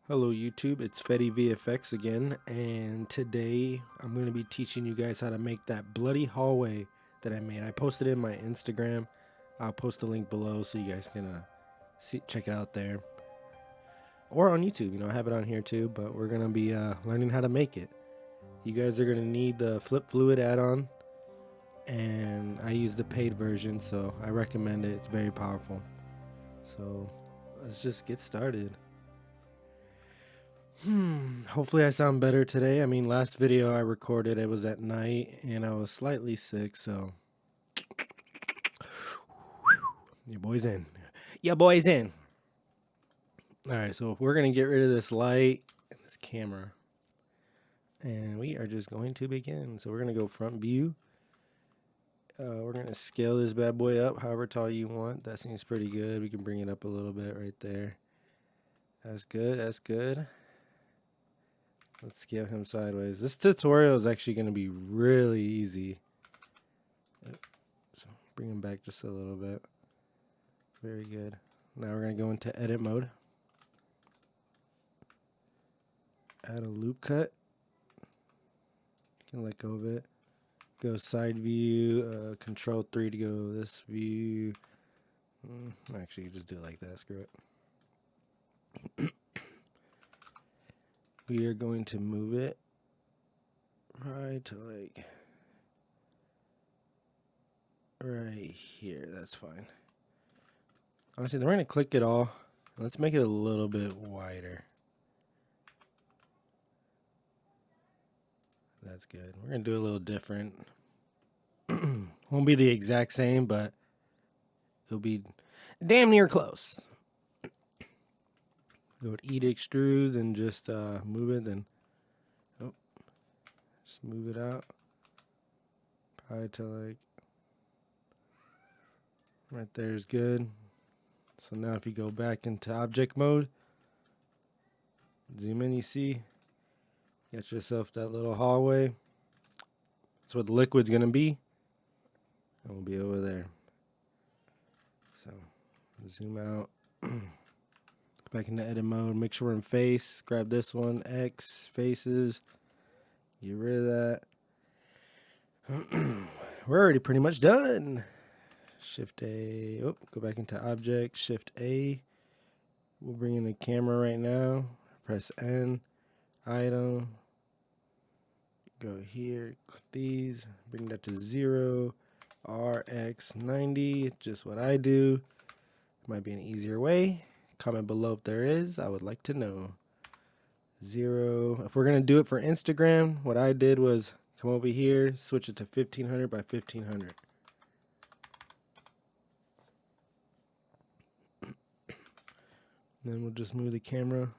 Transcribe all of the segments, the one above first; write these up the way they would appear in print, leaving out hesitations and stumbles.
Hello YouTube, it's Fetty VFX again, and today I'm going to be teaching you guys how to make that bloody hallway that I made. I posted it in my Instagram. I'll post the link below so you guys can check it out there. Or on YouTube, I have it on here too, but we're going to be learning how to make it. You guys are going to need the Flip Fluid add-on, and I use the paid version, so I recommend it. It's very powerful. So let's just get started. Hopefully I sound better today. I mean, last video I recorded, it was at night and I was slightly sick, so your boy's in. Your boy's in. Alright, so we're going to get rid of this light and this camera. And we are just going to begin. So we're going to go front view. We're going to scale this bad boy up however tall you want. That seems pretty good. We can bring it up a little bit right there. That's good. That's good. Let's scale him sideways. This tutorial is actually going to be really easy. So bring him back just a little bit. Very good. Now we're going to go into edit mode. Add a loop cut. You can let go of it. Go side view. Control 3 to go this view. Actually, just do it like that. Screw it. We are going to move it right to like right here. That's fine. Honestly, then we're going to click it all. Let's make it a little bit wider. That's good. We're going to do it a little different. Won't be the exact same, but it'll be damn near close. Go to eat extrude and just move it, then just move it out. Probably to like right there is good. So now if you go back into object mode, zoom in, you see, get yourself that little hallway. That's where the liquid's gonna be. And we'll be over there. So zoom out. Back into edit mode, make sure we're in face, grab this one, X, faces, get rid of that. We're already pretty much done. Shift A, go back into object, Shift A. We'll bring in the camera right now, press N, item, go here, click these, bring that to 0, RX90, just what I do. Might be an easier way. Comment below if there is. I would like to know. 0. If we're going to do it for Instagram, what I did was come over here, switch it to 1500 by 1500. Then we'll just move the camera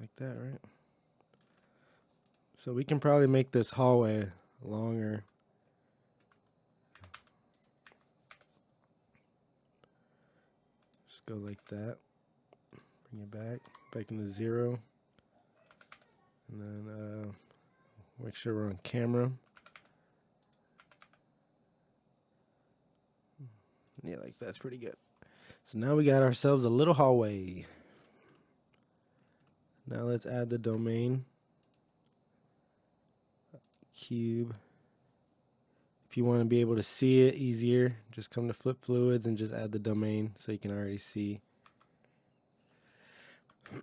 like that, right? So we can probably make this hallway longer. Just go like that. Bring it back into 0. And then make sure we're on camera. Yeah, like that's pretty good. So now we got ourselves a little hallway. Now let's add the domain. Cube. If you want to be able to see it easier, just come to Flip Fluids and just add the domain so you can already see.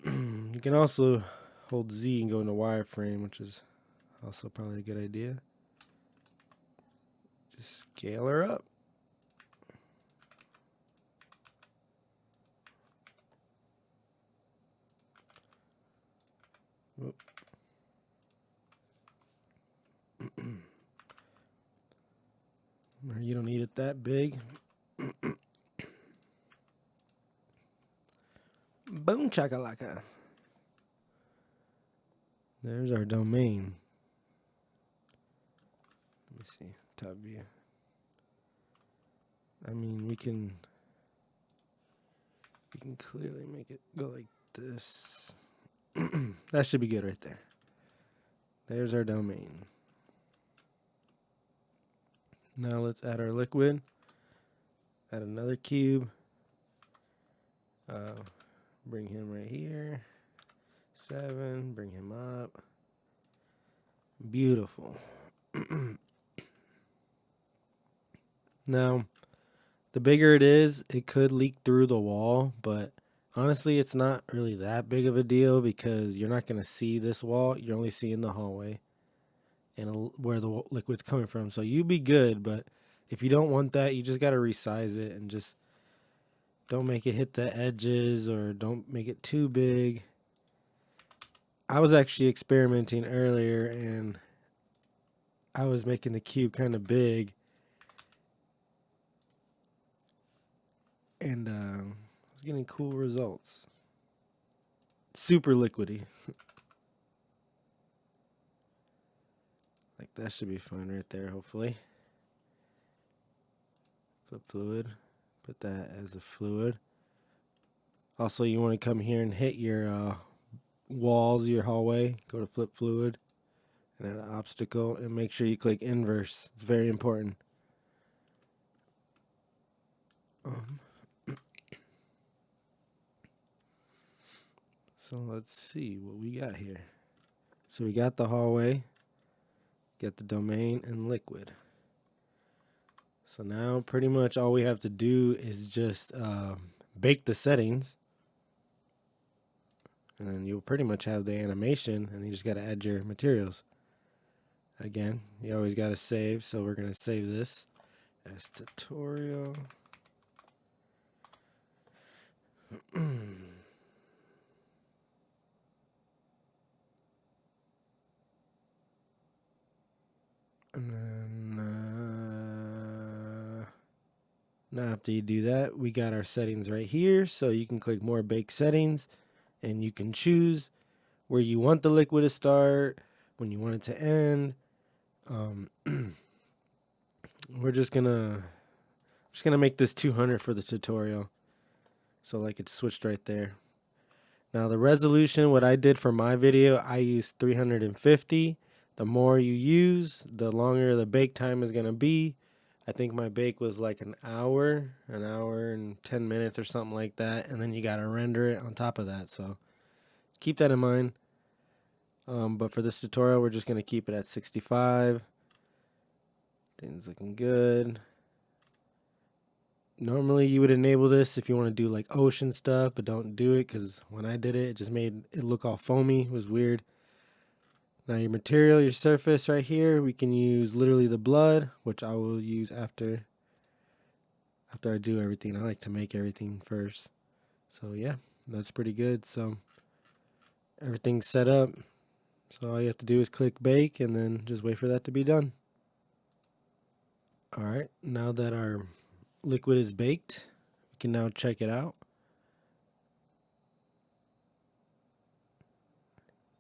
You can also hold Z and go into wireframe, which is also probably a good idea. Just scale her up. Whoop. You don't need it that big. Boom chakalaka. There's our domain. Let me see. Top view. I mean, we can clearly make it go like this. That should be good right there. There's our domain. Now let's add our liquid. Add another cube. Bring him right here. 7, bring him up. Beautiful. Now, the bigger it is, it could leak through the wall, but honestly, it's not really that big of a deal because you're not going to see this wall. You're only seeing the hallway and where the liquid's coming from. So you be good, but if you don't want that, you just got to resize it and just don't make it hit the edges or don't make it too big. I was actually experimenting earlier and I was making the cube kind of big. And I was getting cool results. Super liquidy. Like that should be fun right there, hopefully. Flip fluid. Put that as a fluid. Also, you want to come here and hit your walls, your hallway. Go to flip fluid and add an obstacle and make sure you click inverse. It's very important. So let's see what we got here. So we got the hallway, got the domain and liquid. So now pretty much all we have to do is just bake the settings. And then you'll pretty much have the animation and you just got to add your materials. Again, you always got to save. So we're going to save this as tutorial. And then now after you do that, we got our settings right here. So you can click more bake settings and you can choose where you want the liquid to start, when you want it to end. We're just gonna make this 200 for the tutorial. So like it's switched right there. Now the resolution, what I did for my video, I used 350. The more you use, the longer the bake time is gonna be. I think my bake was like an hour and 10 minutes or something like that. And then you gotta render it on top of that. So keep that in mind. But for this tutorial, we're just gonna keep it at 65. Things looking good. Normally you would enable this if you want to do like ocean stuff, but don't do it because when I did it, it just made it look all foamy. It was weird. Now your material, your surface right here, we can use literally the blood, which I will use after I do everything. I like to make everything first. So yeah, that's pretty good. So everything's set up. So all you have to do is click bake and then just wait for that to be done. All right, now that our liquid is baked, we can now check it out.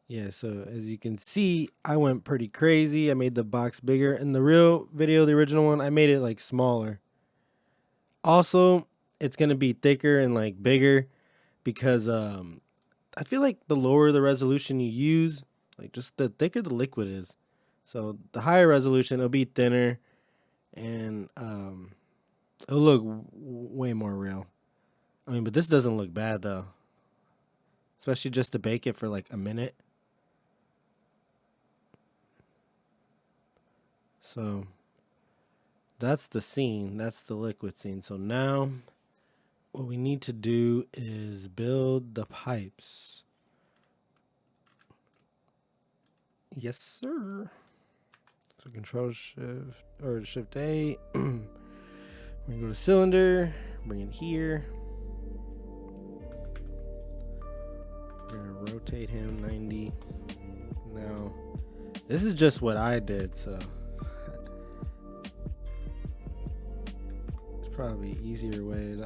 Yeah, so as you can see, I went pretty crazy. I made the box bigger. In the real video, the original one, I made it like smaller. Also, it's going to be thicker and like bigger because I feel like the lower the resolution you use, like just the thicker the liquid is. So the higher resolution, it'll be thinner and it'll look way more real. I mean, but this doesn't look bad though. Especially just to bake it for like a minute. So that's the scene. That's the liquid scene. So now what we need to do is build the pipes. Yes, sir. So Control Shift or Shift A. We're gonna go to cylinder, bring it here. We're gonna rotate him 90. Now, this is just what I did, so there's probably easier ways.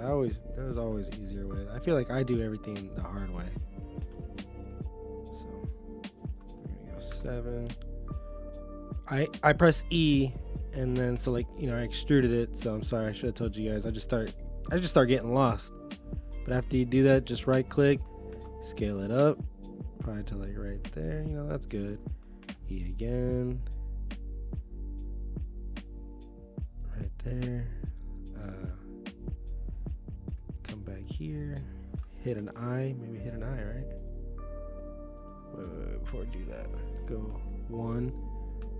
There's always easier ways. I feel like I do everything the hard way. So we're gonna go 7. I press E and then so like I extruded it. So I'm sorry, I should have told you guys. I just start getting lost. But after you do that, just right click, scale it up, probably to like right there. That's good. E again, right there. Come back here, hit an eye. Maybe hit an eye, right? Wait, before I do that, go 1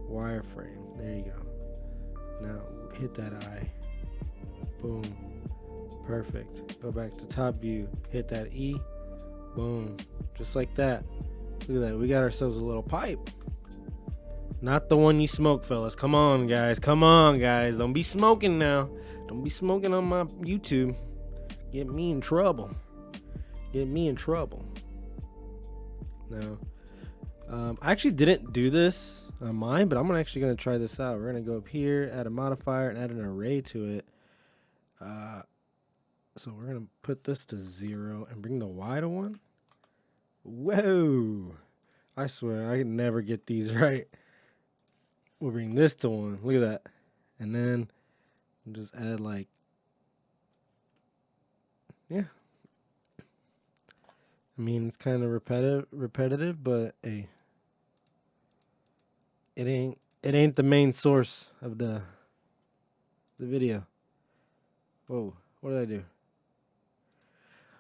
wireframe. There you go. Now hit that eye. Boom. Perfect. Go back to top view. Hit that E. Boom. Just like that. Look at that. We got ourselves a little pipe. Not the one you smoke, fellas. Come on, guys. Come on, guys. Don't be smoking now. Don't be smoking on my YouTube. Get me in trouble. Get me in trouble. No. I actually didn't do this on mine, but I'm actually going to try this out. We're going to go up here, add a modifier, and add an array to it. So we're going to put this to 0 and bring the Y to 1. Whoa. I swear, I can never get these right. We'll bring this to 1. Look at that. And then we'll just add like, yeah. I mean, it's kind of repetitive, but hey, it ain't the main source of the video. Whoa, what did I do?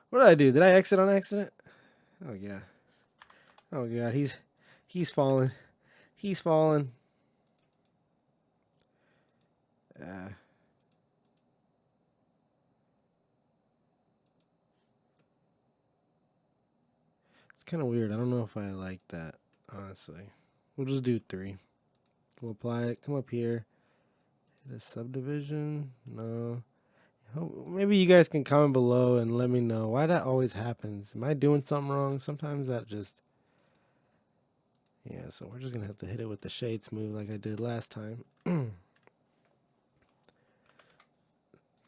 What did I do? Did I exit on accident? Oh yeah. Oh god, he's falling. He's falling. It's kind of weird. I don't know if I like that, honestly. We'll just do 3. We'll apply it. Come up here. Hit a subdivision. No. Maybe you guys can comment below and let me know why that always happens. Am I doing something wrong? Sometimes that just... Yeah, so we're just going to have to hit it with the shade smooth like I did last time.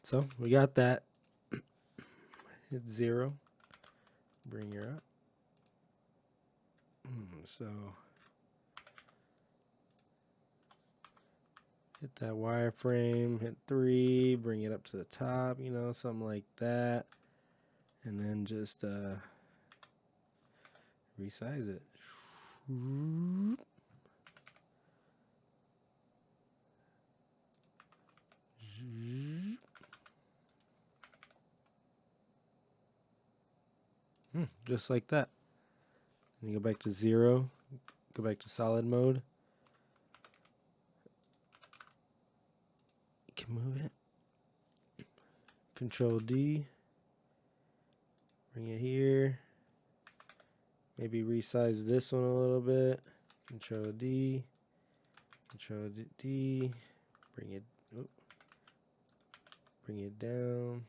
So, we got that. Hit 0. Bring her up. So, hit that wireframe, hit 3, bring it up to the top, you know, something like that. And then just resize it. Just like that. And you go back to 0, go back to solid mode. You can move it. Control D. Bring it here. Maybe resize this one a little bit. Control D. Control D. Bring it. Bring it down.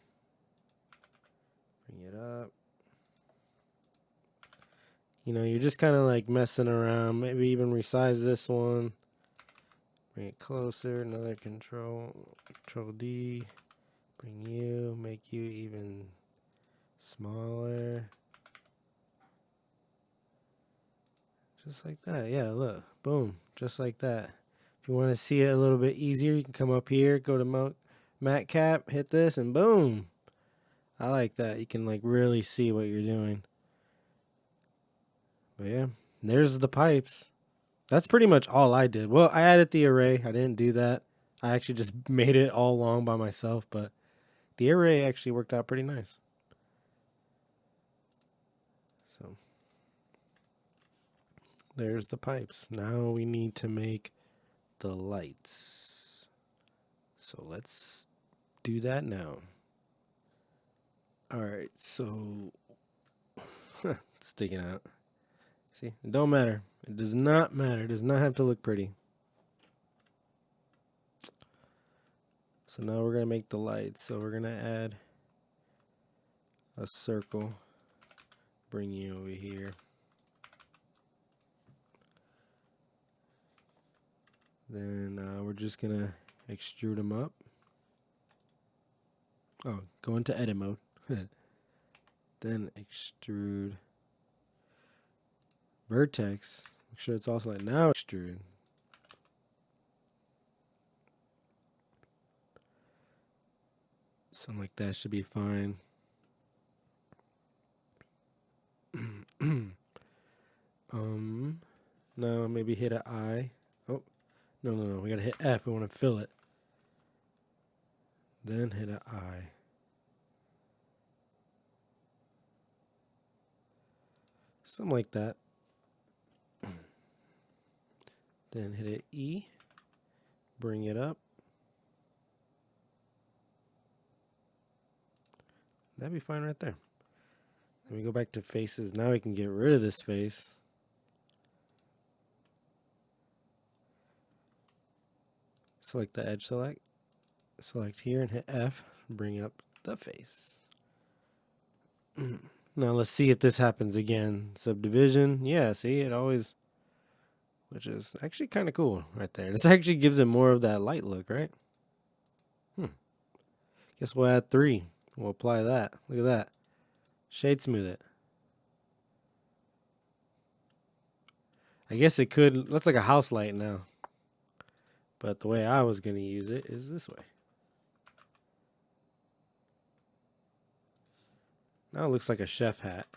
Bring it up. You know, you're just kind of like messing around. Maybe even resize this one. Bring it closer. Another control D. Bring you. Make you even smaller. Just like that. Yeah, look. Boom. Just like that. If you want to see it a little bit easier, you can come up here, go to Matte Cap, hit this, and boom. I like that. You can like really see what you're doing. But yeah, there's the pipes. That's pretty much all I did. Well, I added the array. I didn't do that. I actually just made it all long by myself, but the array actually worked out pretty nice. So there's the pipes. Now we need to make the lights. So let's do that now. All right, so it's sticking out. See, it don't matter. It does not matter. It does not have to look pretty. So now we're going to make the lights. So we're going to add a circle. Bring you over here. Then we're just going to extrude them up. Oh, go into edit mode. Then extrude. Vertex. Make sure it's also like now extrude. Something like that should be fine. No, maybe hit an I. Oh, no. We gotta hit F. We want to fill it. Then hit an I. Something like that. Then hit it E, bring it up. That'd be fine right there. Then we go back to faces. Now we can get rid of this face. Select the edge select. Select here and hit F, bring up the face. Now let's see if this happens again. Subdivision. Yeah, see, it always, which is actually kind of cool right there. This actually gives it more of that light look, right? Guess we'll add 3. We'll apply that. Look at that. Shade smooth it. I guess it could, looks like a house light now. But the way I was going to use it is this way. Now it looks like a chef hat.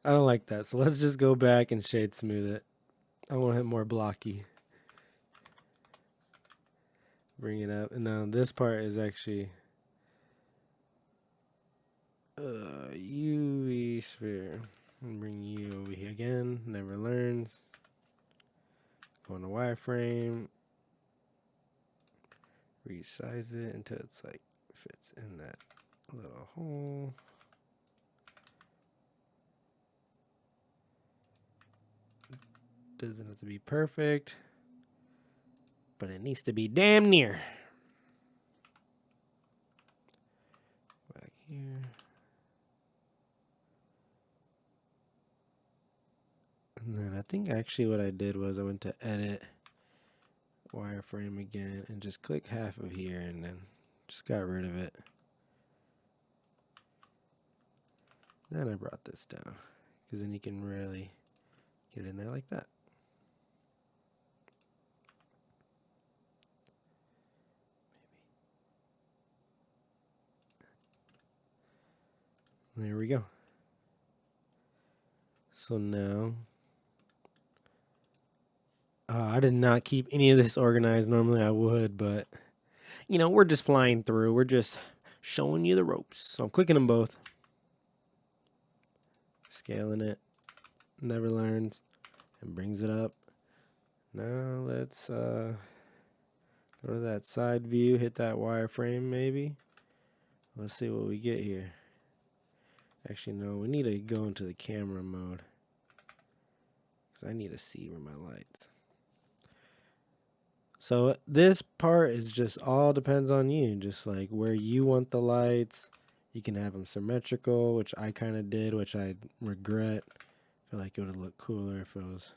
I don't like that. So let's just go back and shade smooth it. I want it more blocky. Bring it up. And now this part is actually UV sphere. And bring you over here again. Never learns. Go on the wireframe. Resize it until it's like fits in that little hole. Doesn't have to be perfect, but it needs to be damn near. Back here. And then I think actually what I did was I went to edit wireframe again and just click half of here and then just got rid of it. Then I brought this down because then you can really get in there like that. There we go. So now, I did not keep any of this organized. Normally I would, but you know, we're just flying through. We're just showing you the ropes. So I'm clicking them both. Scaling it. Never learns. And brings it up. Now let's go to that side view. Hit that wireframe maybe. Let's see what we get here. Actually, no, we need to go into the camera mode. Because I need to see where my lights. So this part is just all depends on you. Just like where you want the lights. You can have them symmetrical, which I kind of did, which I regret. I feel like it would have looked cooler if it was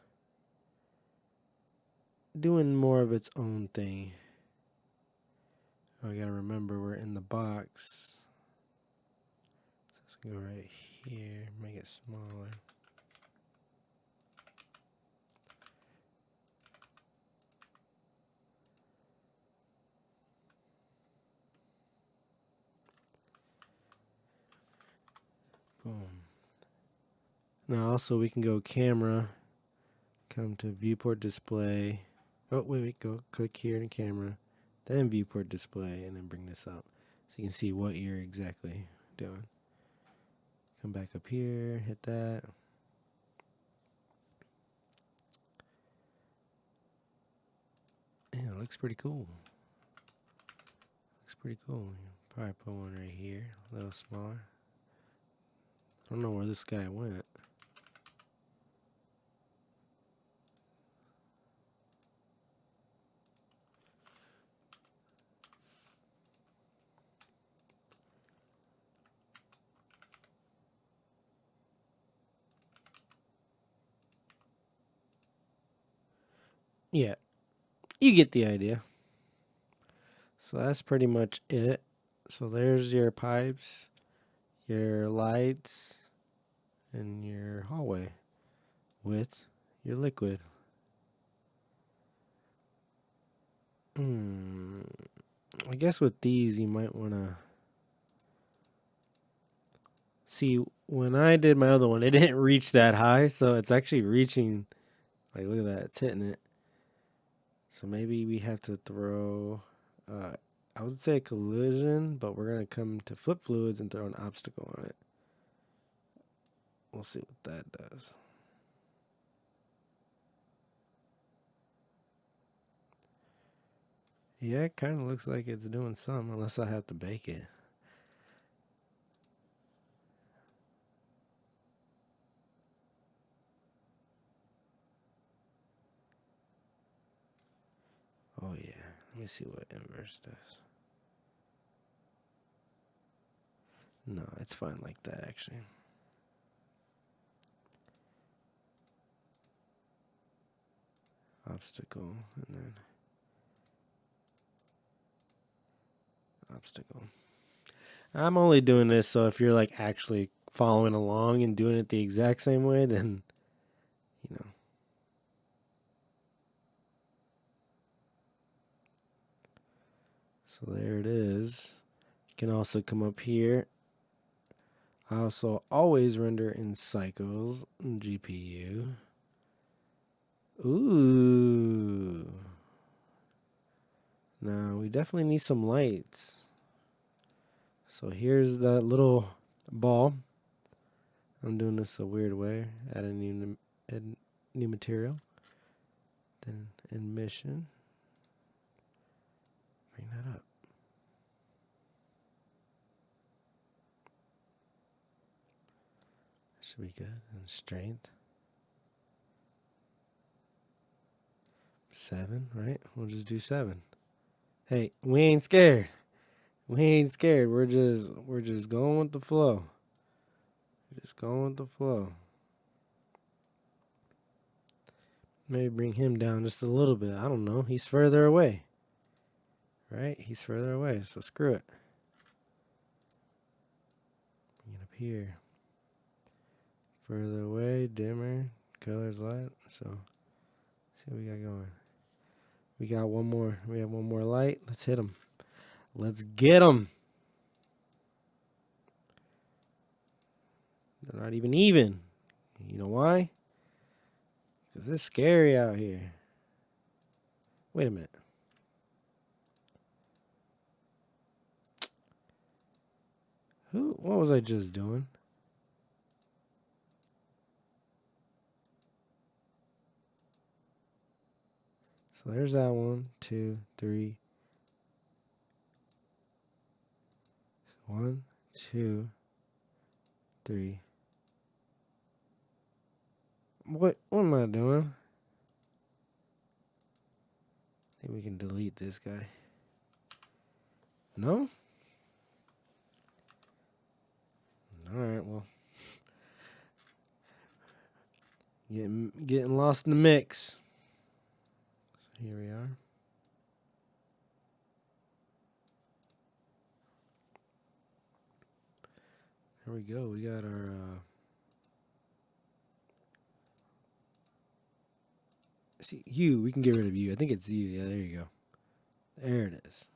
doing more of its own thing. Oh, I gotta remember we're in the box. So let's go right here, make it smaller. Boom. Now also we can go camera, come to viewport display. Oh, wait, go click here in camera, then viewport display, and then bring this up. So you can see what you're exactly doing. Come back up here, hit that. Yeah, it looks pretty cool. Looks pretty cool. Probably put one right here, a little smaller. I don't know where this guy went. Yeah, you get the idea. So that's pretty much it. So there's your pipes, your lights, and your hallway with your liquid. I guess with these you might want to see, when I did my other one, it didn't reach that high, so it's actually reaching, like look at that, it's hitting it. So maybe we have to throw, I would say collision, but we're going to come to flip fluids and throw an obstacle on it. We'll see what that does. Yeah, it kind of looks like it's doing something, unless I have to bake it. Oh yeah, let me see what inverse does. No, it's fine like that actually. Obstacle, and then obstacle. I'm only doing this so if you're like actually following along and doing it the exact same way, then, you know. So there it is. You can also come up here. I also always render in cycles, GPU. Ooh. Now we definitely need some lights. So here's that little ball. I'm doing this a weird way. Add a new material. Then emission. Bring that up. Should be good. And strength. 7, right? We'll just do 7. Hey, we ain't scared. We ain't scared. We're just going with the flow. Just going with the flow. Maybe bring him down just a little bit. I don't know. He's further away. Right? He's further away, so screw it. Bring it up here. Further away, dimmer, colors light. So, see what we got going. We got one more. We have one more light. Let's hit him. Let's get him. They're not even. You know why? Because it's scary out here. Wait a minute. What was I just doing? So there's that 1, 2, 3. 1, 2, 3. What am I doing? I think we can delete this guy. No? Alright, well. Getting lost in the mix. So here we are. There we go. We got our see you. We can get rid of you. I think it's you. Yeah, there you go. There it is.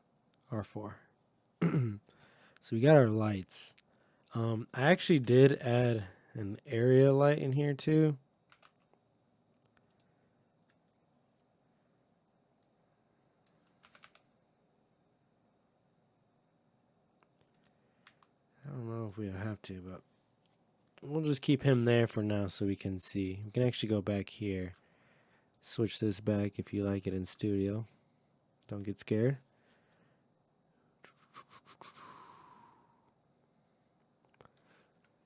R4. So we got our lights. I actually did add an area light in here too. I don't know if we have to, but we'll just keep him there for now so we can see. We can actually go back here. Switch this back if you like it in studio. Don't get scared.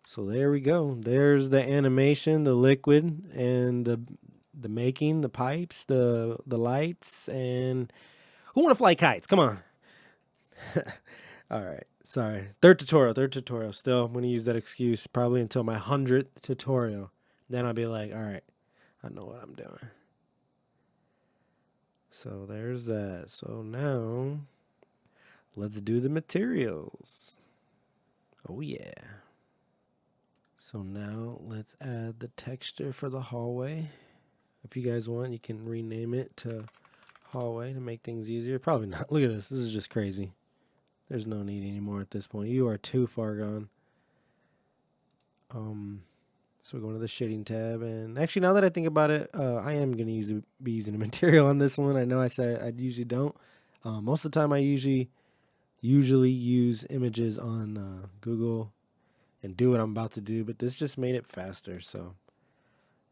So there we go. There's the animation, the liquid, and the making, the pipes, the lights, and who want to fly kites? Come on. All right. Sorry. Third tutorial. Still, I'm going to use that excuse probably until my 100th tutorial. Then I'll be like, all right, I know what I'm doing. So there's that. So now let's do the materials. Oh, yeah. So now let's add the texture for the hallway. If you guys want, you can rename it to hallway to make things easier. Probably not. Look at this. This is just crazy. There's no need anymore at this point. You are too far gone. So we're going to the shading tab, and actually, now that I think about it, I am going to be using a material on this one. I know I said I usually don't. Most of the time, I usually use images on Google and do what I'm about to do, but this just made it faster, so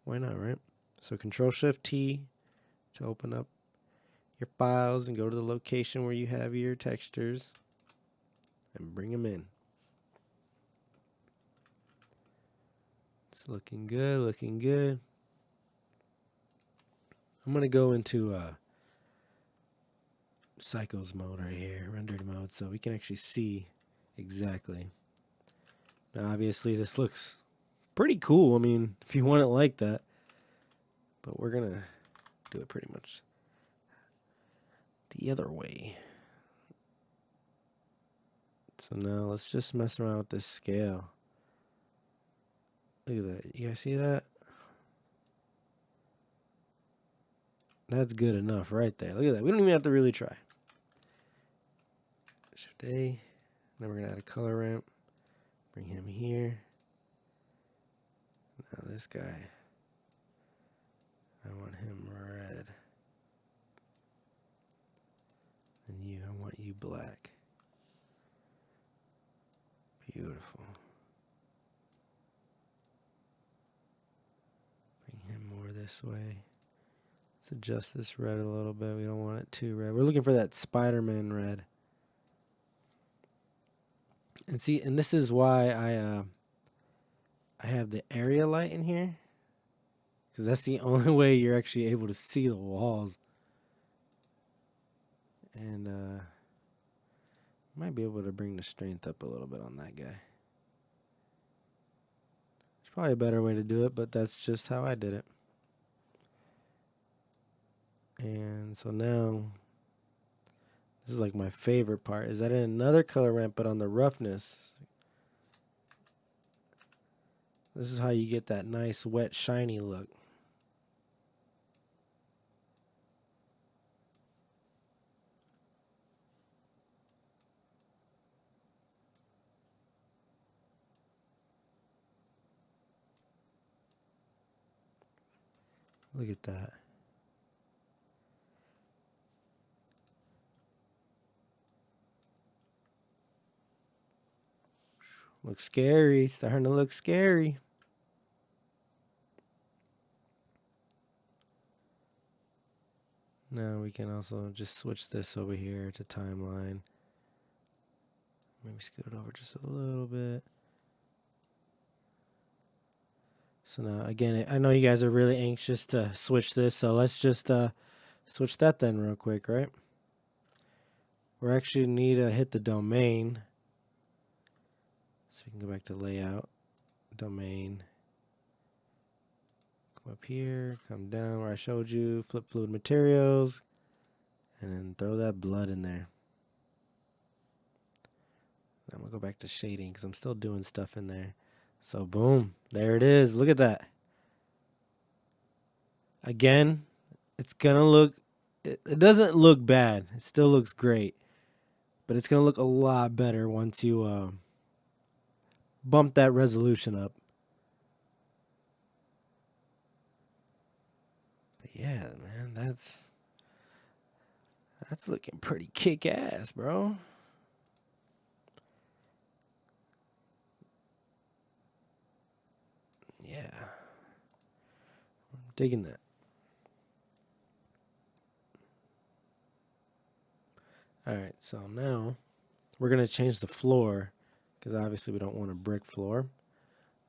why not, right? So Control-Shift-T to open up your files and go to the location where you have your textures and bring them in. It's looking good, looking good. I'm going to go into Cycles mode right here, rendered mode, so we can actually see exactly. Now, obviously, this looks pretty cool. I mean, if you want it like that, but we're going to do it pretty much the other way. So now let's just mess around with this scale. Look at that. You guys see that? That's good enough right there. Look at that. We don't even have to really try. Shift A. Then we're going to add a color ramp. Bring him here. Now this guy, I want him red. And you, I want you black. Beautiful. Bring him more this way. Let's adjust this red a little bit. We don't want it too red. We're looking for that Spider-Man red. And see, and this is why I have the area light in here, because that's the only way you're actually able to see the walls. And might be able to bring the strength up a little bit on that guy. There's probably a better way to do it, but that's just how I did it. And so now, this is like my favorite part, is that in another color ramp, but on the roughness. This is how you get that nice, wet, shiny look. Look at that. Looks scary. Starting to look scary. Now we can also just switch this over here to timeline. Maybe scoot it over just a little bit. So now, again, I know you guys are really anxious to switch this, so let's just switch that then real quick, right? We actually need to hit the domain. So we can go back to layout, domain. Come up here, come down where I showed you, flip fluid materials, and then throw that blood in there. I'm going to go back to shading because I'm still doing stuff in there. So boom, there it is. Look at that. Again, it's going to look, it doesn't look bad. It still looks great. But it's going to look a lot better once you bump that resolution up. But yeah, man, that's looking pretty kick-ass, bro. Yeah. I'm digging that. Alright, so now we're going to change the floor because obviously we don't want a brick floor.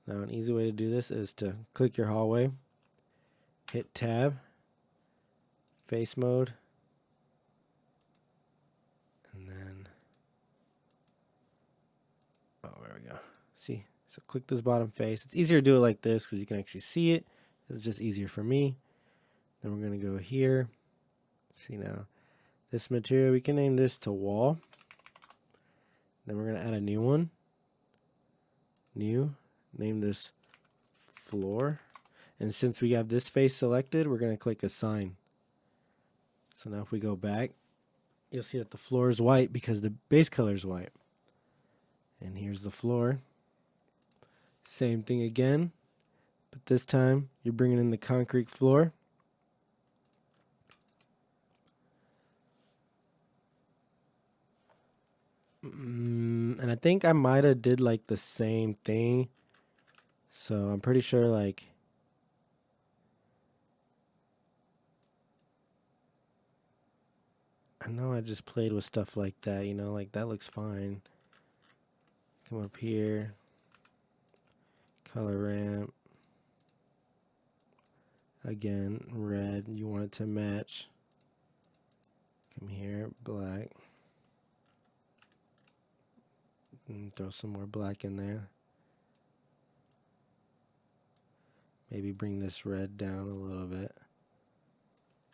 Now an easy way to do this is to click your hallway, hit tab, face mode, and then, oh, there we go. See? So click this bottom face. It's easier to do it like this because you can actually see it. It's just easier for me. Then we're going to go here. See now, this material, we can name this to wall. Then we're going to add a new one. New. Name this floor. And since we have this face selected, we're going to click assign. So now if we go back, you'll see that the floor is white because the base color is white. And here's the floor. Same thing again, but this time you're bringing in the concrete floor. And I think think I might have did like the same thing. So I'm pretty sure like I know I just played with stuff like that, you know, like that looks fine. Come up here. Color ramp. Again, red. You want it to match. Come here, black. And throw some more black in there. Maybe bring this red down a little bit.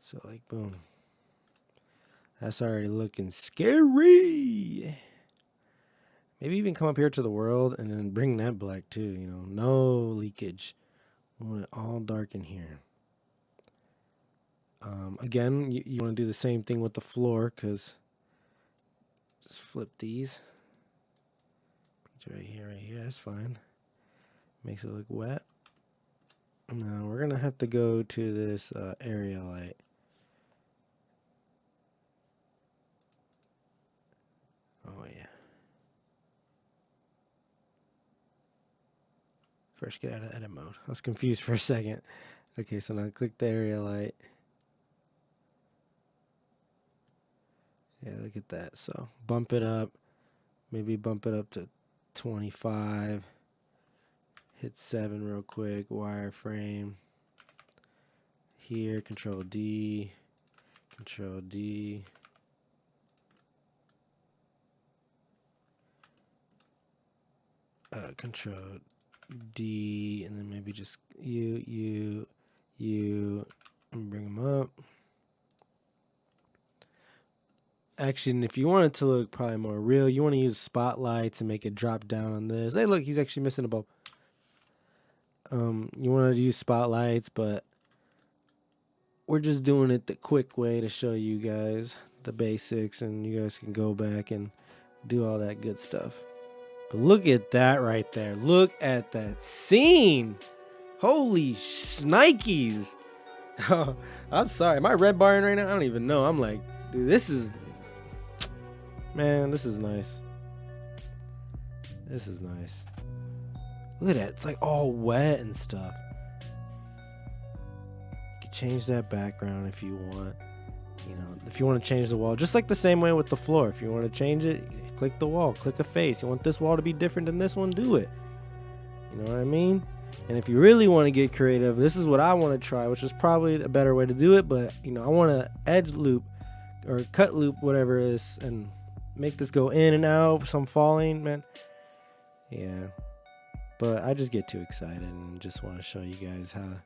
So like, boom. That's already looking scary. Maybe even come up here to the world and then bring that black too, you know. No leakage. We want it all dark in here. Again, you want to do the same thing with the floor, because just flip these. Right here, that's fine. Makes it look wet. Now we're gonna have to go to this area light. Oh yeah. First get out of edit mode. I was confused for a second. Okay, so now click the area light. Yeah, look at that. So bump it up. Maybe bump it up to 25. Hit 7 real quick. Wireframe. Here, Control D. Control D. Control D, and then maybe just you, and bring them up. Actually, if you want it to look probably more real, you want to use spotlights and make it drop down on this. Hey, look, he's actually missing a bulb. You want to use spotlights, but we're just doing it the quick way to show you guys the basics, and you guys can go back and do all that good stuff. But look at that right there. Look at that scene. Holy shnikes. I'm sorry. Am I red barring right now? I don't even know. I'm like, dude, this is... Man, this is nice. This is nice. Look at that. It's like all wet and stuff. You can change that background if you want. You know, if you want to change the wall, just like the same way with the floor. If you want to change it, click the wall, click a face. You want this wall to be different than this one, do it. You know what I mean? And if you really want to get creative, this is what I want to try, which is probably a better way to do it. But, you know, I want to edge loop or cut loop, whatever it is, and make this go in and out, some falling, man. Yeah. But I just get too excited and just want to show you guys how to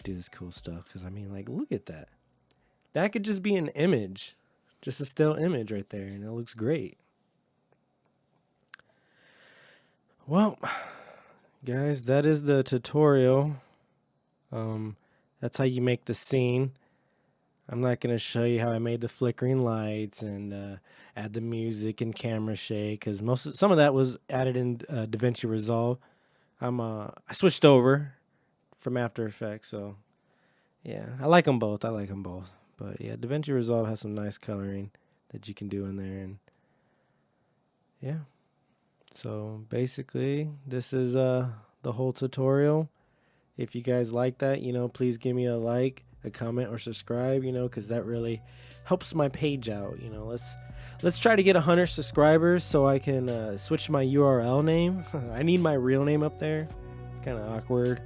do this cool stuff. Because, I mean, like, look at that. That could just be an image. Just a still image right there. And it looks great. Well, guys, that is the tutorial. That's how you make the scene. I'm not going to show you how I made the flickering lights and add the music and camera shake, because some of that was added in DaVinci Resolve. I switched over from After Effects, so yeah, I like them both. But yeah, DaVinci Resolve has some nice coloring that you can do in there, and yeah. So basically, this is the whole tutorial. If you guys like that, you know, please give me a like, a comment, or subscribe, you know, because that really helps my page out. You know, let's try to get 100 subscribers so I can switch my URL name. I need my real name up there. It's kind of awkward.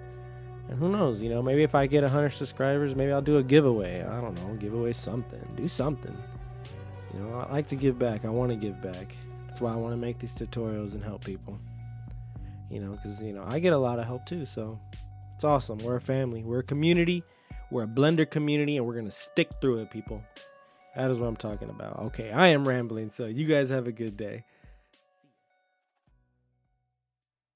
And who knows, you know, maybe if I get 100 subscribers, maybe I'll do a giveaway. I don't know, give away something, do something. You know, I like to give back. I want to give back. That's why I want to make these tutorials and help people. You know, because, you know, I get a lot of help too. So it's awesome. We're a family. We're a community. We're a Blender community, and we're going to stick through it, people. That is what I'm talking about. Okay, I am rambling, so you guys have a good day.